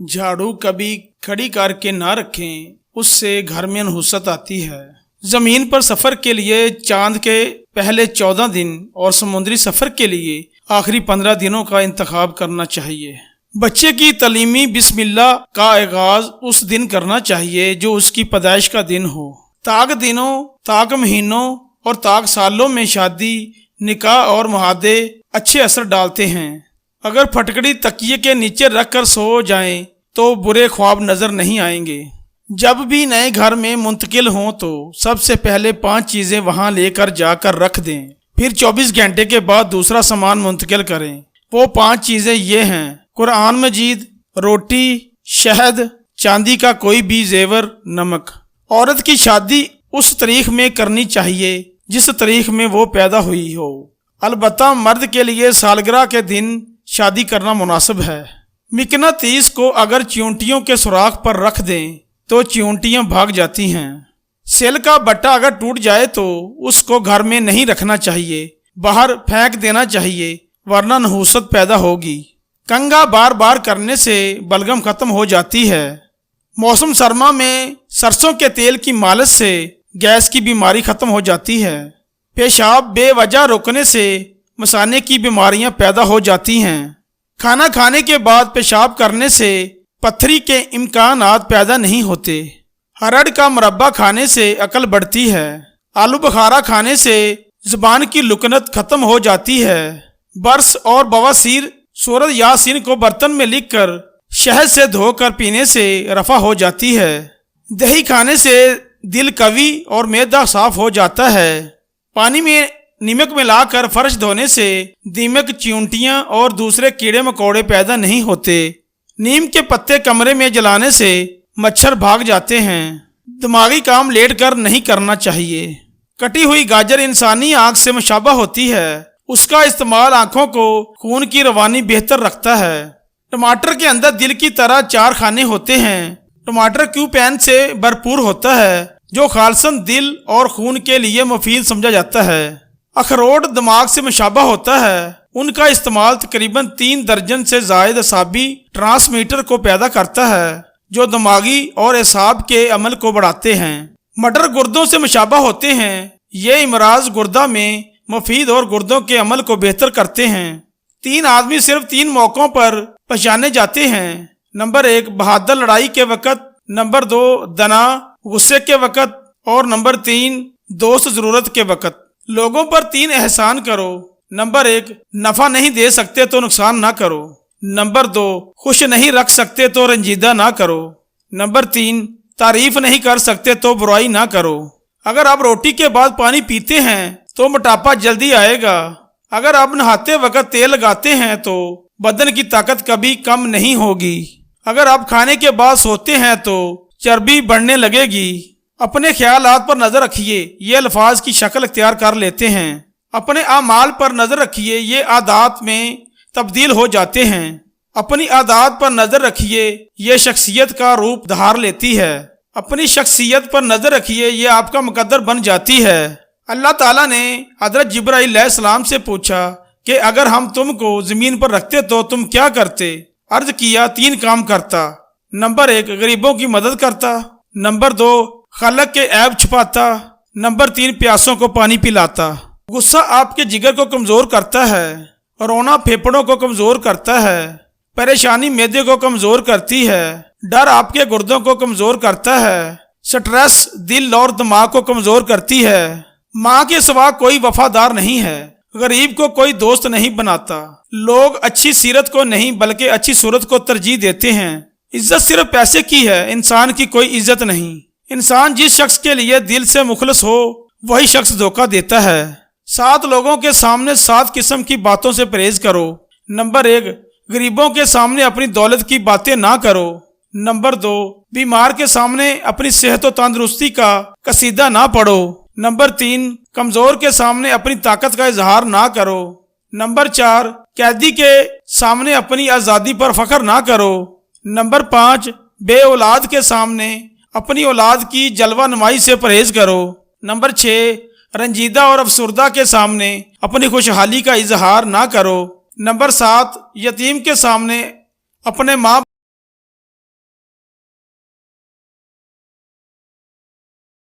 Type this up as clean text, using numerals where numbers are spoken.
جھاڑو کبھی کھڑی کر کے نہ رکھیں، اس سے گھر میں نحوست آتی ہے۔ زمین پر سفر کے لیے چاند کے پہلے 14 دن اور سمندری سفر کے لیے آخری 15 دنوں کا انتخاب کرنا چاہیے۔ بچے کی تعلیمی بسم اللہ کا آغاز اس دن کرنا چاہیے جو اس کی پیدائش کا دن ہو۔ طاق دنوں، طاق مہینوں اور طاق سالوں میں شادی، نکاح اور معاہدے اچھے اثر ڈالتے ہیں۔ اگر پھٹکڑی تکیے کے نیچے رکھ کر سو جائیں تو برے خواب نظر نہیں آئیں گے۔ جب بھی نئے گھر میں منتقل ہوں تو سب سے پہلے 5 چیزیں وہاں لے کر جا کر رکھ دیں، پھر 24 گھنٹے کے بعد دوسرا سامان منتقل کریں۔ وہ 5 چیزیں یہ ہیں: قرآن مجید، روٹی، شہد، چاندی کا کوئی بھی زیور، نمک۔ عورت کی شادی اس تاریخ میں کرنی چاہیے جس تاریخ میں وہ پیدا ہوئی ہو۔ البتہ مرد کے لیے سالگرہ کے دن شادی کرنا مناسب ہے۔ مقناطیس کو اگر چیونٹیوں کے سوراخ پر رکھ دیں تو چیونٹیاں بھاگ جاتی ہیں۔ سیل کا بٹا اگر ٹوٹ جائے تو اس کو گھر میں نہیں رکھنا چاہیے، باہر پھینک دینا چاہیے ورنہ نحوست پیدا ہوگی۔ کنگھا بار بار کرنے سے بلغم ختم ہو جاتی ہے۔ موسم سرما میں سرسوں کے تیل کی مالش سے گیس کی بیماری ختم ہو جاتی ہے۔ پیشاب بے وجہ رکنے سے مثانے کی بیماریاں پیدا ہو جاتی ہیں۔ کھانا کھانے کے بعد پیشاب کرنے سے پتھری کے امکانات پیدا نہیں ہوتے۔ ہرڑ کا مربع کھانے سے عقل بڑھتی ہے۔ آلو بخارا کھانے سے زبان کی لکنت ختم ہو جاتی ہے۔ برس اور بواسیر سورۃ یاسین کو برتن میں لکھ کر شہد سے دھو کر پینے سے رفع ہو جاتی ہے۔ دہی کھانے سے دل قوی اور معدہ صاف ہو جاتا ہے۔ پانی میں نمک ملا کر فرش دھونے سے دیمک، چیونٹیاں اور دوسرے کیڑے مکوڑے پیدا نہیں ہوتے۔ نیم کے پتے کمرے میں جلانے سے مچھر بھاگ جاتے ہیں۔ دماغی کام لیٹ کر نہیں کرنا چاہیے۔ کٹی ہوئی گاجر انسانی آنکھ سے مشابہ ہوتی ہے۔ اس کا استعمال آنکھوں کو خون کی روانی بہتر رکھتا ہے۔ ٹماٹر کے اندر دل کی طرح 4 خانے ہوتے ہیں۔ ٹماٹر کیوپین سے بھرپور ہوتا ہے جو خالصاً دل اور خون کے لیے مفید سمجھا جاتا ہے۔ اخروٹ دماغ سے مشابہ ہوتا ہے۔ ان کا استعمال تقریباً 3 درجن سے زائد اعصابی ٹرانسمیٹر کو پیدا کرتا ہے جو دماغی اور اعصاب کے عمل کو بڑھاتے ہیں۔ مٹر گردوں سے مشابہ ہوتے ہیں۔ یہ امراض گردہ میں مفید اور گردوں کے عمل کو بہتر کرتے ہیں۔ 3 آدمی صرف 3 موقعوں پر پہچانے جاتے ہیں۔ نمبر 1 بہادر لڑائی کے وقت، نمبر 2 دنا غصے کے وقت اور نمبر 3 دوست ضرورت کے وقت۔ لوگوں پر 3 احسان کرو۔ نمبر 1 نفع نہیں دے سکتے تو نقصان نہ کرو۔ نمبر 2 خوش نہیں رکھ سکتے تو رنجیدہ نہ کرو۔ نمبر 3 تعریف نہیں کر سکتے تو برائی نہ کرو۔ اگر آپ روٹی کے بعد پانی پیتے ہیں تو موٹاپا جلدی آئے گا۔ اگر آپ نہاتے وقت تیل لگاتے ہیں تو بدن کی طاقت کبھی کم نہیں ہوگی۔ اگر آپ کھانے کے بعد سوتے ہیں تو چربی بڑھنے لگے گی۔ اپنے خیالات پر نظر رکھیے، یہ الفاظ کی شکل اختیار کر لیتے ہیں۔ اپنے اعمال پر نظر رکھیے، یہ عادات میں تبدیل ہو جاتے ہیں۔ اپنی عادات پر نظر رکھیے، یہ شخصیت کا روپ دھار لیتی ہے۔ اپنی شخصیت پر نظر رکھیے، یہ آپ کا مقدر بن جاتی ہے۔ اللہ تعالیٰ نے حضرت جبرائیل علیہ السلام سے پوچھا کہ اگر ہم تم کو زمین پر رکھتے تو تم کیا کرتے؟ عرض کیا 3 کام کرتا۔ نمبر 1 غریبوں کی مدد کرتا، نمبر 2 خالق کے عیب چھپاتا، نمبر 3 پیاسوں کو پانی پلاتا۔ غصہ آپ کے جگر کو کمزور کرتا ہے، رونا پھیپھڑوں کو کمزور کرتا ہے، پریشانی معدے کو کمزور کرتی ہے، ڈر آپ کے گردوں کو کمزور کرتا ہے، سٹریس دل اور دماغ کو کمزور کرتی ہے۔ ماں کے سوا کوئی وفادار نہیں ہے، غریب کو کوئی دوست نہیں بناتا۔ لوگ اچھی سیرت کو نہیں بلکہ اچھی صورت کو ترجیح دیتے ہیں۔ عزت صرف پیسے کی ہے، انسان کی کوئی عزت نہیں۔ انسان جس شخص کے لیے دل سے مخلص ہو وہی شخص دھوکہ دیتا ہے۔ 7 لوگوں کے سامنے 7 قسم کی باتوں سے پرہیز کرو۔ نمبر 1 غریبوں کے سامنے اپنی دولت کی باتیں نہ کرو۔ نمبر 2 بیمار کے سامنے اپنی صحت و تندرستی کا قصیدہ نہ پڑھو۔ نمبر 3 کمزور کے سامنے اپنی طاقت کا اظہار نہ کرو۔ نمبر 4 قیدی کے سامنے اپنی آزادی پر فخر نہ کرو۔ نمبر 5 بے اولاد کے سامنے اپنی اولاد کی جلوہ نمائی سے پرہیز کرو۔ نمبر 6 رنجیدہ اور افسردہ کے سامنے اپنی خوشحالی کا اظہار نہ کرو۔ نمبر 7 یتیم کے سامنے اپنے ماں